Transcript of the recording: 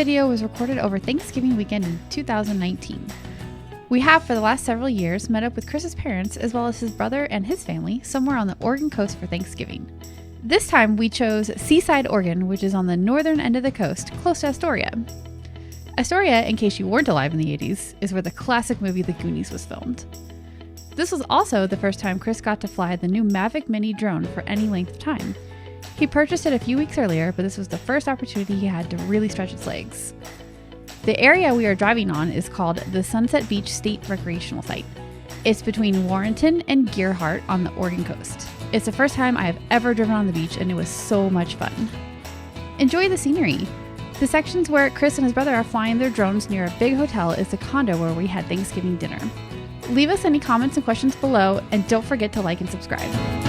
video was recorded over Thanksgiving weekend in 2019. We have, for the last several years, met up with Chris's parents as well as his brother and his family somewhere on the Oregon coast for Thanksgiving. This time we chose Seaside, Oregon, which is on the northern end of the coast, close to Astoria. Astoria, in case you weren't alive in the 80s, is where the classic movie The Goonies was filmed. This was also the first time Chris got to fly the new Mavic Mini drone for any length of time. He purchased it a few weeks earlier, but this was the first opportunity he had to really stretch its legs. The area we are driving on is called the Sunset Beach State Recreational Site. It's between Warrenton and Gearhart on the Oregon coast. It's the first time I have ever driven on the beach, and it was so much fun. Enjoy the scenery. The sections where Chris and his brother are flying their drones near a big hotel is the condo where we had Thanksgiving dinner. Leave us any comments and questions below, and don't forget to like and subscribe.